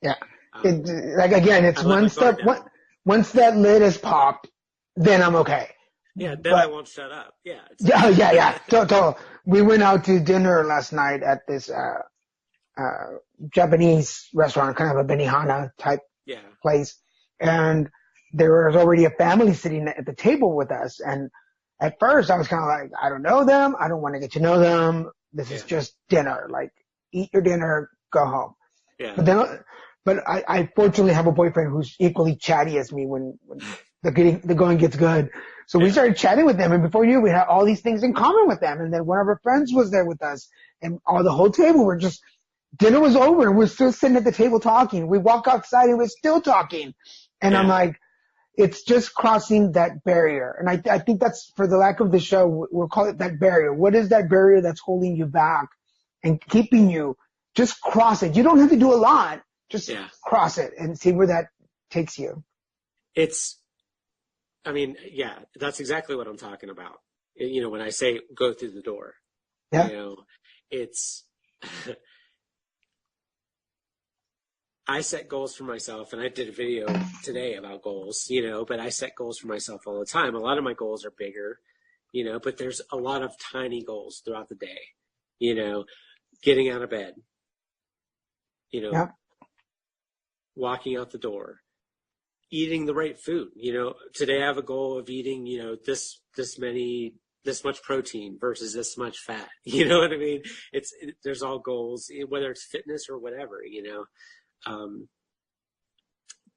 Yeah.
Like, again, it's one step. Once that lid is popped, then I'm okay.
Yeah, then I won't shut up. Yeah.
Yeah. Total. We went out to dinner last night at this Japanese restaurant, kind of a Benihana type place. And there was already a family sitting at the table with us. And at first I was kind of like, I don't know them. I don't want to get to know them. This is just dinner. Like, eat your dinner, go home. Yeah. But I fortunately have a boyfriend who's equally chatty as me when the going gets good. So we started chatting with them, and before you knew, we had all these things in common with them. And then one of our friends was there with us, and the whole table were just, dinner was over, and we're still sitting at the table talking. We walk outside, and we're still talking. And I'm like, it's just crossing that barrier. And I think that's, for the lack of the show, we'll call it that barrier. What is that barrier that's holding you back and keeping you? Just cross it. You don't have to do a lot. Just cross it and see where that takes you.
That's exactly what I'm talking about. You know, when I say go through the door, you know, it's, I set goals for myself, and I did a video today about goals, you know, but I set goals for myself all the time. A lot of my goals are bigger, you know, but there's a lot of tiny goals throughout the day, you know, getting out of bed, you know, walking out the door, eating the right food. You know, today I have a goal of eating, you know, this much protein versus this much fat. You know what I mean? There's all goals, whether it's fitness or whatever, you know.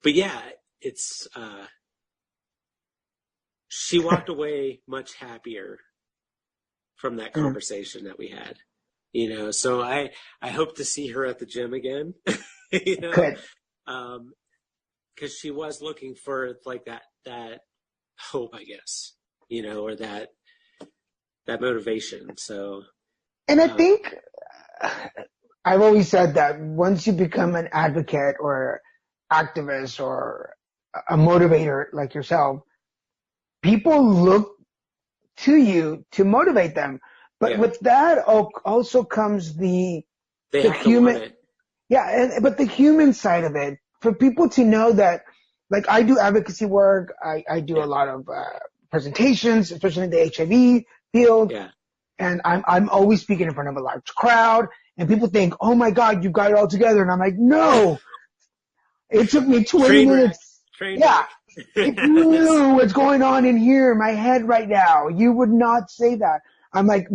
But yeah, it's, she walked away much happier from that conversation that we had, you know, so I hope to see her at the gym again, you know. Good. 'Cause she was looking for like that hope, I guess, you know, or that motivation. So.
And I think I've always said that once you become an advocate or activist or a motivator like yourself, people look to you to motivate them. But with that also comes the human, but the human side of it, for people to know that, like, I do advocacy work, I do a lot of presentations, especially in the HIV field, and I'm always speaking in front of a large crowd, and people think, oh my God, you've got it all together, and I'm like, no, it took me 20 minutes. If you knew what's going on in here in my head right now, you would not say that. I'm like,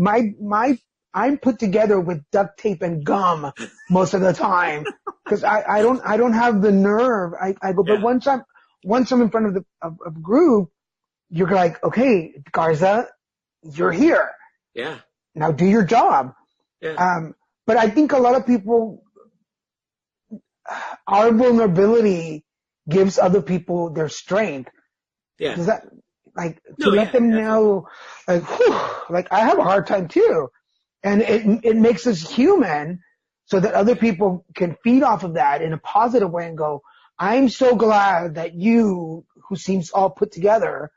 I'm put together with duct tape and gum most of the time because I don't have the nerve. I go, but once I'm in front of a group, you're like, okay, Garza, you're here.
Yeah.
Now do your job.
Yeah.
But I think a lot of people, our vulnerability gives other people their strength.
Yeah.
Does that, like, to let them know, like, whew, like, I have a hard time too. And it makes us human so that other people can feed off of that in a positive way and go, I'm so glad that you, who seems all put together,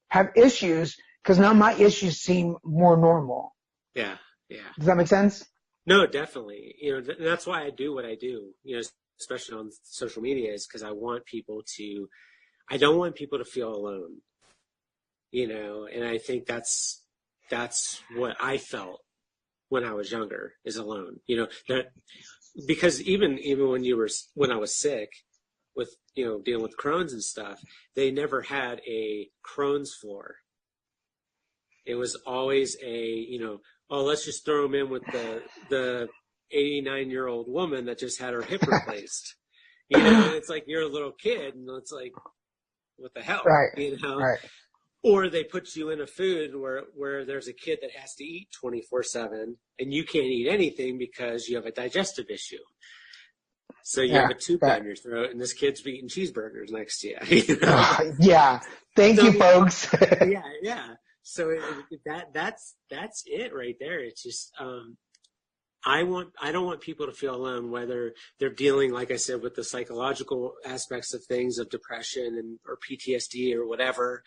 have issues, because now my issues seem more normal.
Yeah. Yeah.
Does that make sense?
No, definitely. You know, that's why I do what I do, you know, especially on social media, is because I don't want people to feel alone, you know, and I think that's what I felt when I was younger, is alone, you know, that because even when I was sick with, you know, dealing with Crohn's and stuff, they never had a Crohn's floor. It was always you know, oh, let's just throw them in with the 89-year-old woman that just had her hip replaced. You know, and it's like you're a little kid, and it's like, what the hell?
Right.
You know?
Right.
Or they put you in a food where there's a kid that has to eat 24/7, and you can't eat anything because you have a digestive issue. So you have a tube down your throat, and this kid's eating cheeseburgers next to you. You know?
Thank you, folks.
Yeah. So that's it right there. It's just I don't want people to feel alone, whether they're dealing, like I said, with the psychological aspects of things, of depression or PTSD or whatever.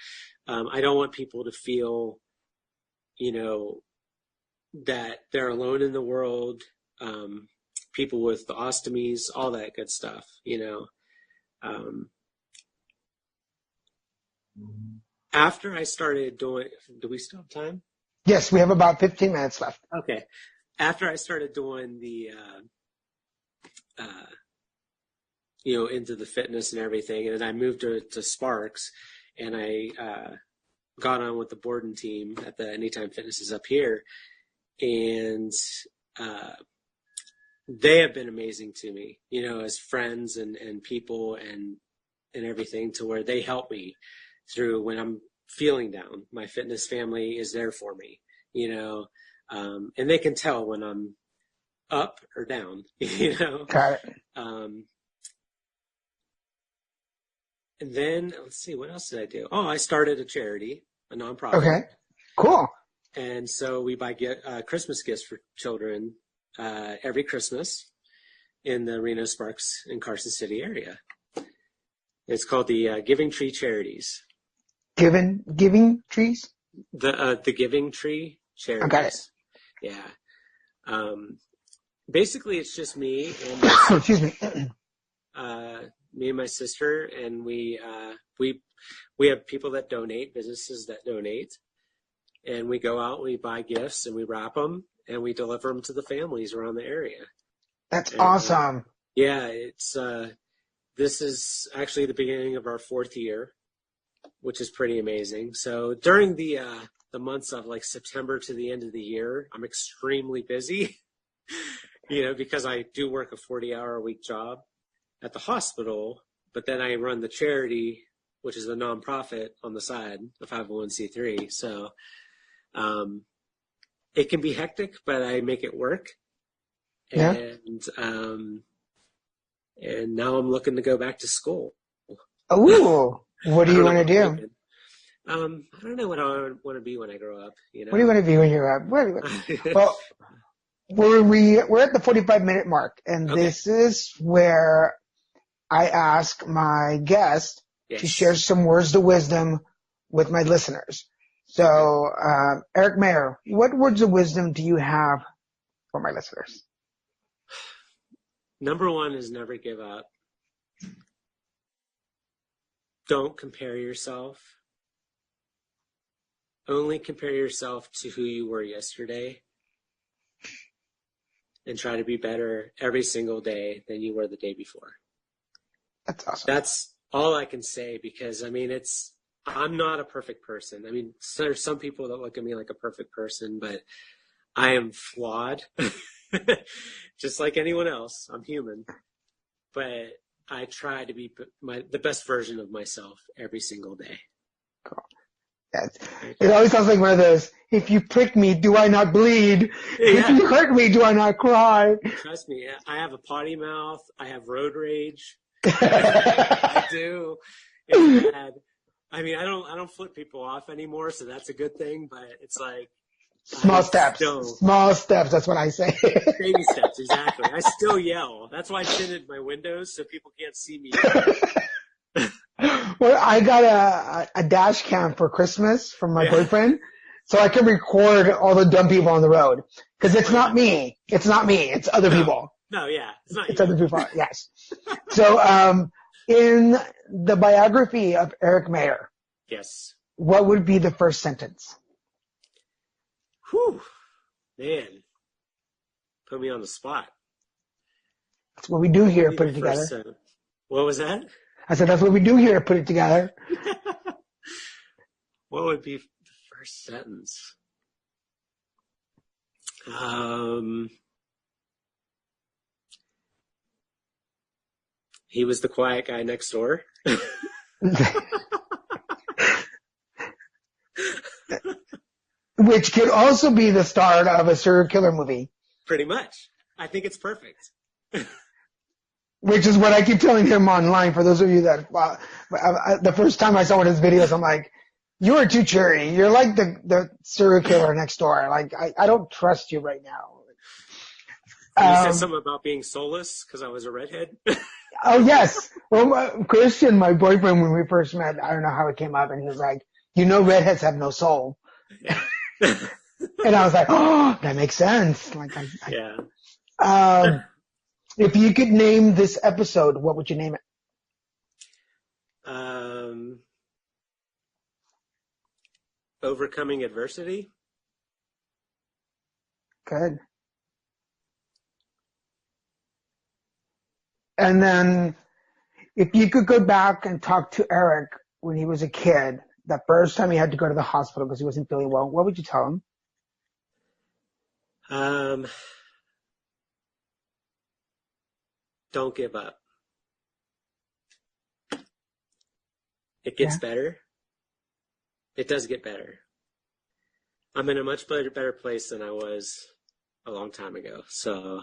I don't want people to feel, you know, that they're alone in the world. People with the ostomies, all that good stuff, you know. After I started doing, do we still have time?
Yes, we have about 15 minutes left.
Okay. After I started doing the, you know, into the fitness and everything, and then I moved to Sparks, and I got on with the Borden team at the Anytime Fitnesses up here, and they have been amazing to me, you know, as friends and people and everything, to where they help me through when I'm feeling down. My fitness family is there for me, you know, and they can tell when I'm up or down, you know.
Got it.
And then let's see, what else did I do? Oh, I started a charity, a nonprofit.
Okay, cool.
And so we buy Christmas gifts for children every Christmas in the Reno, Sparks, and Carson City area. It's called the Giving Tree Charities.
Giving trees?
The Giving Tree Charities.
I got it.
Yeah. Basically, it's just me and
excuse me.
Me and my sister, and we have people that donate, businesses that donate, and we go out, we buy gifts, and we wrap them, and we deliver them to the families around the area.
That's awesome.
Yeah, it's this is actually the beginning of our 4th year, which is pretty amazing. So during the months of like September to the end of the year, I'm extremely busy, you know, because I do work a 40-hour-a-week job at the hospital, but then I run the charity, which is a nonprofit on the side, a 501c3. So it can be hectic, but I make it work.
Yeah.
And now I'm looking to go back to school.
Ooh, what do you want to do?
I don't know what I want to be when I grow up. You know?
What do you want to be when you grow up? Well, we're at the 45-minute mark, and this is where I ask my guest
Yes.
to share some words of wisdom with my listeners. So, Eric Maher, what words of wisdom do you have for my listeners?
Number one is never give up. Don't compare yourself. Only compare yourself to who you were yesterday, and try to be better every single day than you were the day before.
That's awesome.
That's all I can say, because I'm not a perfect person. I mean, there's some people that look at me like a perfect person, but I am flawed, just like anyone else. I'm human, but I try to be the best version of myself every single day.
Cool. It always sounds like one of those, if you prick me, do I not bleed?
Yeah.
If you hurt me, do I not cry?
Trust me, I have a potty mouth. I have road rage. I do. It's bad. I mean, I don't flip people off anymore, so that's a good thing, but it's like
Small steps. Small steps, that's what I say.
Baby steps, exactly. I still yell. That's why I tinted my windows so people can't see me.
Well, I got a dash cam for Christmas from my boyfriend, so I can record all the dumb people on the road. Because it's not me. It's not me. It's other people.
No, yeah.
It's other people. Yes. So, in the biography of Eric Maher,
yes,
what would be the first sentence?
Whew, man, put me on the spot.
That's what we do here. Put it together.
What was that?
I said, that's what we do here. Put it together.
What would be the first sentence? He was the quiet guy next door.
Which could also be the start of a serial killer movie.
Pretty much. I think it's perfect.
Which is what I keep telling him online. For those of you that, the first time I saw one of his videos, I'm like, you are too cheery. You're like the serial killer next door. Like, I don't trust you right now.
You said something about being soulless because I was a redhead.
Oh, yes. Well, Christian, my boyfriend, when we first met, I don't know how it came up, and he was like, you know, redheads have no soul.
Yeah.
And I was like, oh, that makes sense. Like,
yeah.
If you could name this episode, what would you name it?
Overcoming adversity.
Good. And then, if you could go back and talk to Eric when he was a kid, that first time he had to go to the hospital because he wasn't feeling well, what would you tell him?
Don't give up. It gets better. It does get better. I'm in a much better place than I was a long time ago. So,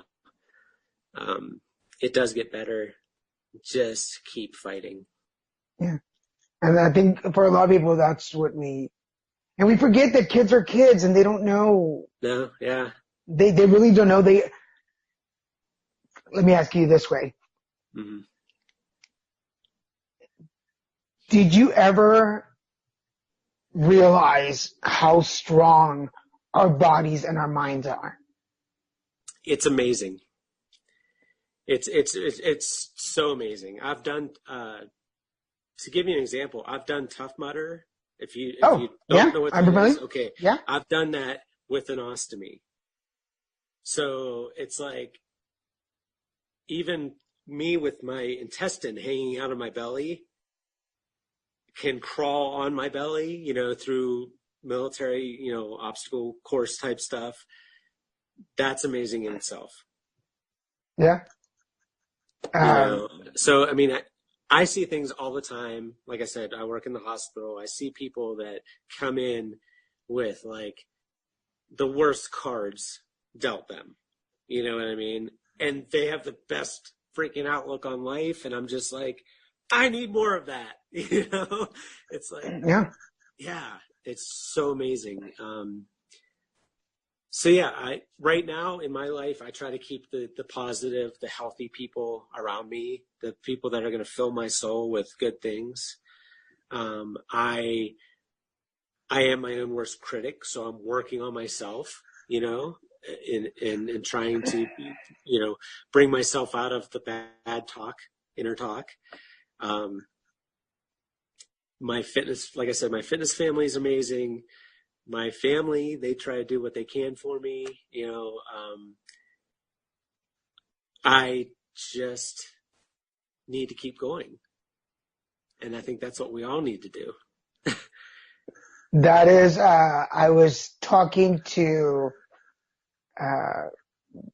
it does get better. Just keep fighting. Yeah.
And I think for a lot of people, that's what we forget that kids are kids and they don't know.
No, yeah.
They really don't know. Let me ask you this way.
Mm-hmm.
Did you ever realize how strong our bodies and our minds are?
It's amazing. It's so amazing. I've done, to give you an example, I've done Tough Mudder. If you don't know what that is, okay.
Yeah.
I've done that with an ostomy. So it's like, even me with my intestine hanging out of my belly can crawl on my belly, through military, obstacle course type stuff. That's amazing in itself.
Yeah.
So, I mean, I see things all the time. Like I said, I work in the hospital. I see people that come in with like the worst cards dealt them. You know what I mean? And they have the best freaking outlook on life. And I'm just like, I need more of that. It's like, yeah, it's so amazing. So yeah, right now in my life, I try to keep the positive, the healthy people around me, the people that are going to fill my soul with good things. I am my own worst critic, so I'm working on myself, in trying to, bring myself out of the bad talk, inner talk. My fitness, like I said, my fitness family is amazing. My family, they try to do what they can for me. I just need to keep going. And I think that's what we all need to do.
That is, I was talking to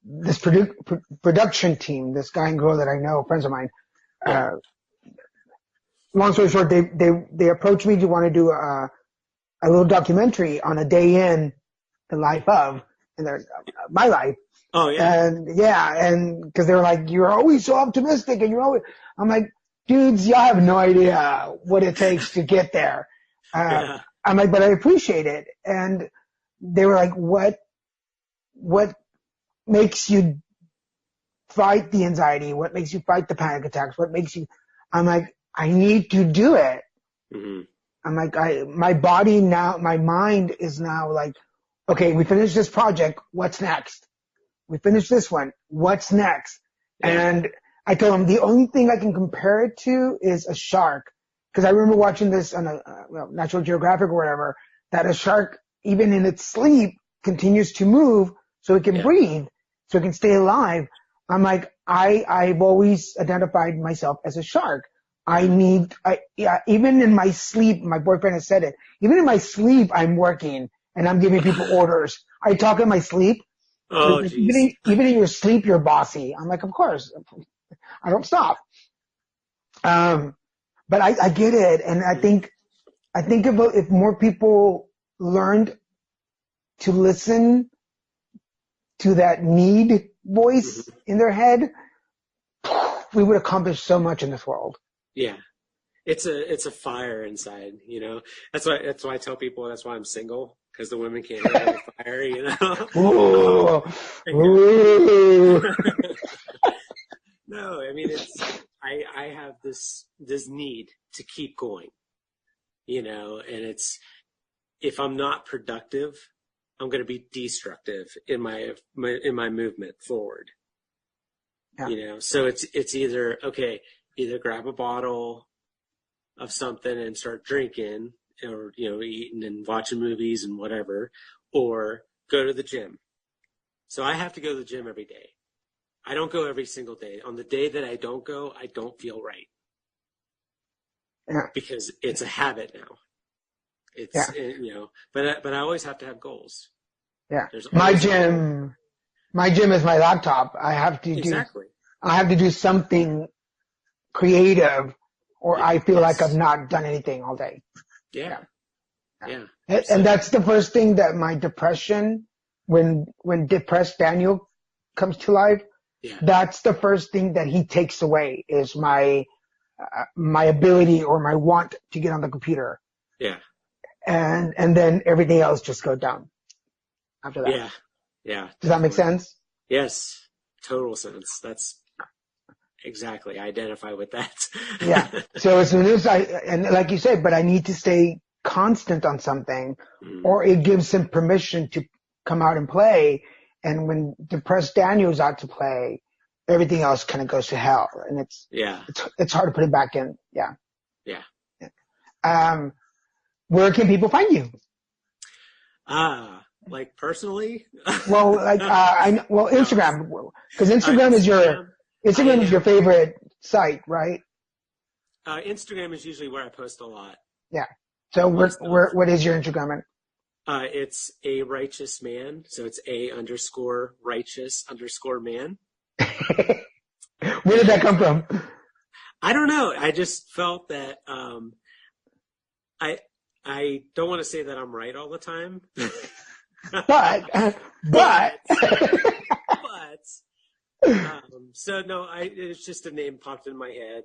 this production team, this guy and girl that I know, friends of mine. Long story short, they approached me to want to do a little documentary on a day in the life of, my life.
Oh yeah.
And because they were like, you're always so optimistic and I'm like, dudes, y'all have no idea what it takes to get there.
Yeah.
I'm like, but I appreciate it. And they were like, what makes you fight the anxiety? What makes you fight the panic attacks? I'm like, I need to do it.
Mm-hmm.
I'm like, my body now, my mind is now like, okay, we finished this project. What's next? We finished this one. What's next?
Yeah.
And I told him the only thing I can compare it to is a shark. Because I remember watching this on Natural Geographic or whatever, that a shark, even in its sleep, continues to move so it can breathe, so it can stay alive. I'm like, I've always identified myself as a shark. Even in my sleep, my boyfriend has said it, even in my sleep, I'm working and I'm giving people orders. I talk in my sleep.
Oh,
So
geez.
even in your sleep, you're bossy. I'm like, of course, I don't stop. But I get it. And I think if more people learned to listen to that need voice in their head, we would accomplish so much in this world.
Yeah. It's a fire inside, That's why I tell people that's why I'm single, because the women can't handle the fire,
Ooh.
No, I mean, I have this need to keep going, and it's, if I'm not productive, I'm going to be destructive in my movement forward.
Yeah.
So it's either grab a bottle of something and start drinking, or eating and watching movies and whatever, or go to the gym. So I have to go to the gym every day. I don't go every single day. On the day that I don't go, I don't feel right.
Yeah.
Because it's a habit now. It's, but I always have to have goals.
Yeah. My gym is my laptop. I have to do something creative, or I feel like I've not done anything all day.
Yeah.
And that's the first thing that my depression, when depressed Daniel comes to life, that's the first thing that he takes away is my ability or my want to get on the computer.
Yeah.
And then everything else just goes down after that.
Yeah. Yeah.
Does that make sense?
Yes. Total sense. That's exactly. I identify with that.
Yeah. So as soon as and like you said, but I need to stay constant on something, or it gives him permission to come out and play. And when depressed Daniel's out to play, everything else kind of goes to hell, and it's hard to put it back in. Yeah.
Yeah.
Where can people find you?
Like personally?
Well, like Instagram, because Instagram is your favorite site, right?
Instagram is usually where I post a lot.
Yeah. So what is your Instagram?
It's a righteous man. So it's _righteous_man.
Where did that come from?
I don't know. I just felt that I don't want to say that I'm right all the time.
but
so no, it's just a name popped in my head,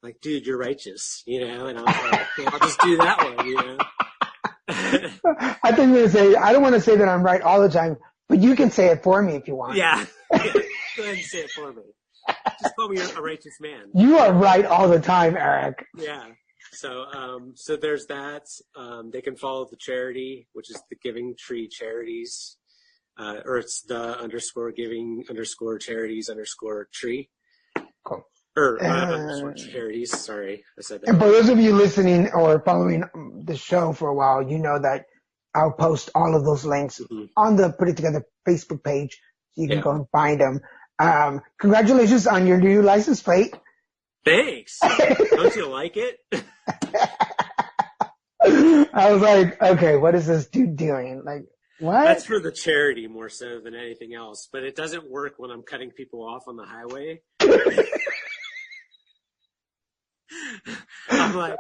like, dude, you're righteous, and I was like, okay, I'll just do that one,
I think you're going to say, I don't want to say that I'm right all the time, but you can say it for me if you want.
Yeah. Go ahead and say it for me. Just call me a righteous man.
You are right all the time, Eric.
Yeah. So there's that. They can follow the charity, which is the Giving Tree Charities, or it's the _Giving_Charities_tree.
Cool.
Or charities. Sorry, I said that.
And for those of you listening or following the show for a while, you know that I'll post all of those links on the Put It Together Facebook page, so you can go and find them. Congratulations on your new license plate.
Thanks. Don't you like it?
I was like, okay, what is this dude doing? Like, what?
That's for the charity more so than anything else, but it doesn't work when I'm cutting people off on the highway. I'm like,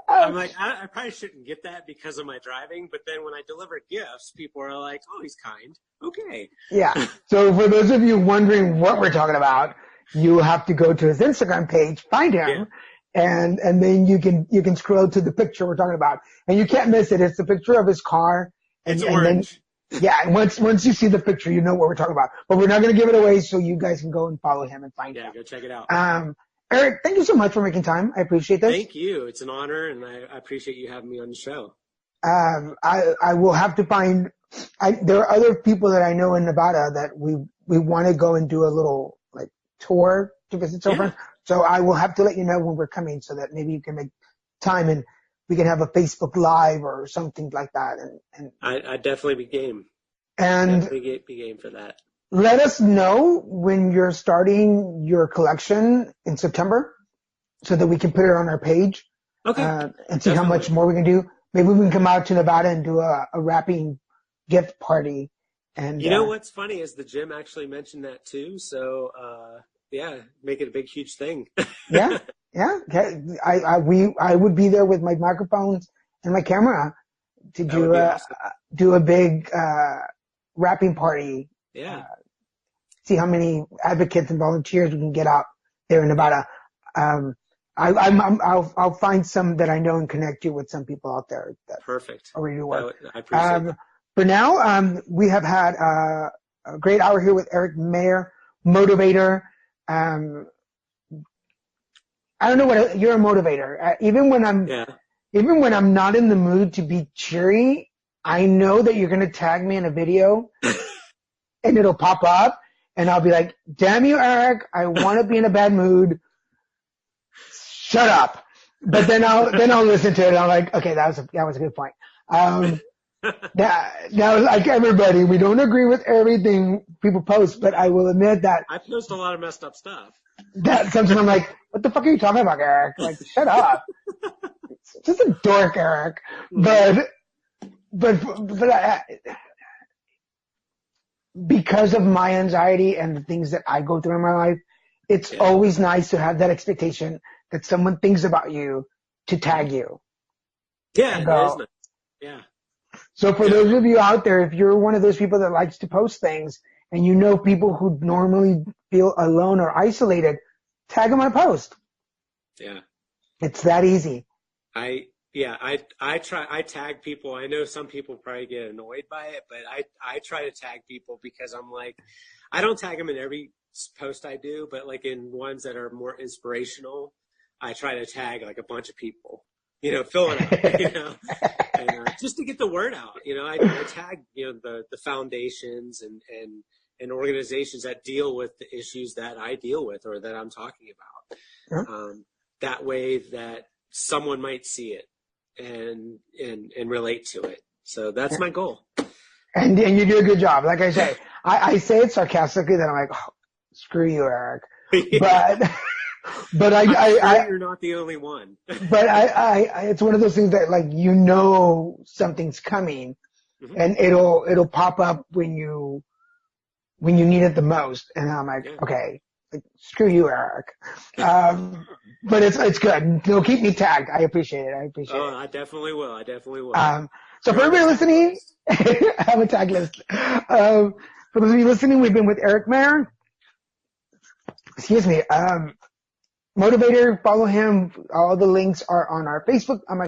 I probably shouldn't get that because of my driving, but then when I deliver gifts, people are like, oh, he's kind. Okay.
Yeah. So for those of you wondering what we're talking about, you have to go to his Instagram page, find him, and then you can scroll to the picture we're talking about. And you can't miss it. It's the picture of his car.
It's orange.
And once you see the picture, you know what we're talking about. But we're not going to give it away, so you guys can go and follow him and find him.
Yeah, go check it out.
Eric, thank you so much for making time. I appreciate this.
Thank you. It's an honor, and I appreciate you having me on the show.
I will have to find. There are other people that I know in Nevada that we want to go and do a little like tour to visit some friends. So I will have to let you know when we're coming, so that maybe you can make time and we can have a Facebook Live or something like that. And
I'd definitely be game.
And
definitely be game for that.
Let us know when you're starting your collection in September, so that we can put it on our page.
Okay.
And see how much more we can do. Maybe we can come out to Nevada and do a wrapping gift party. And
you know what's funny is the gym actually mentioned that too. So make it a big, huge thing.
Yeah. I would be there with my microphones and my camera to do a big wrapping party.
Yeah.
See how many advocates and volunteers we can get out there in Nevada. I'll find some that I know and connect you with some people out there that
perfect
already do work.
I appreciate it.
For now, we have had a great hour here with Eric Maher, motivator. I don't know what you're a motivator. Even when I'm not in the mood to be cheery, I know that you're going to tag me in a video and it'll pop up and I'll be like, damn you, Eric. I want to be in a bad mood. Shut up. But then I'll listen to it and I'm like, okay, that was a good point. Now, like everybody, we don't agree with everything people post, but I will admit that
I post a lot of messed up stuff.
That sometimes I'm like, what the fuck are you talking about, Eric? Like, shut up. It's just a dork, Eric. But because of my anxiety and the things that I go through in my life, it's always nice to have that expectation that someone thinks about you to tag you.
Yeah, that is nice. Yeah.
So for those of you out there, if you're one of those people that likes to post things and you know people who normally feel alone or isolated, tag them on a post.
Yeah.
It's that easy.
I tag people. I know some people probably get annoyed by it, but I try to tag people because I'm like, I don't tag them in every post I do, but like in ones that are more inspirational, I try to tag like a bunch of people, fill it up, and, just to get the word out. I tag, the foundations and organizations that deal with the issues that I deal with or that I'm talking about.
Huh?
That way that someone might see it and relate to it. So that's my goal.
And you do a good job. Like I say, I say it sarcastically that I'm like, oh, screw you, Eric. But
you're not the only one.
But it's one of those things that like, something's coming and it'll pop up when you need it the most. And I'm like, okay, like, screw you, Eric. But it's good. It'll keep me tagged. I appreciate it.
I definitely will.
So for everybody listening, I have a tag list. For those of you listening, we've been with Eric Maher. Excuse me. Motivator, follow him. All the links are on my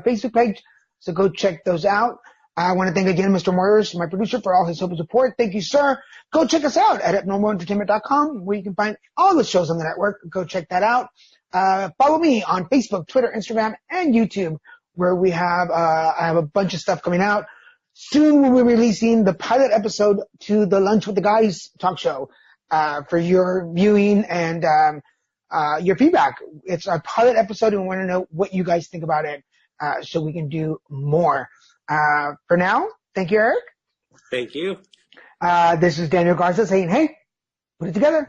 Facebook page. So go check those out. I want to thank again Mr. Moyers, my producer, for all his help and support. Thank you, sir. Go check us out at abnormalentertainment.com, where you can find all the shows on the network. Go check that out. Follow me on Facebook, Twitter, Instagram, and YouTube, where we have, I have a bunch of stuff coming out. Soon we'll be releasing the pilot episode to the Lunch with the Guys talk show, for your viewing and, your feedback. It's a pilot episode and we want to know what you guys think about it, so we can do more. For now, thank you, Eric.
Thank you.
This is Daniel Garza saying, hey, put it together.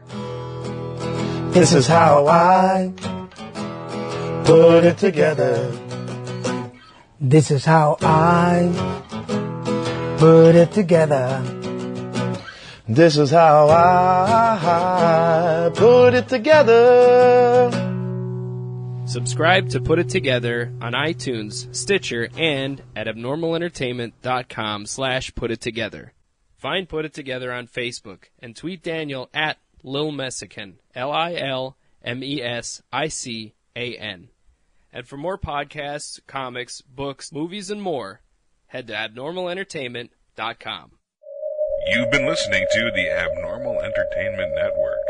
This is how I put it together. This is how I put it together. This is how I put it together.
Subscribe to Put It Together on iTunes, Stitcher, and at abnormalentertainment.com/putittogether. Find Put It Together on Facebook and tweet Daniel at Lil Messican, LILMESICAN. And for more podcasts, comics, books, movies, and more, head to abnormalentertainment.com.
You've been listening to the Abnormal Entertainment Network.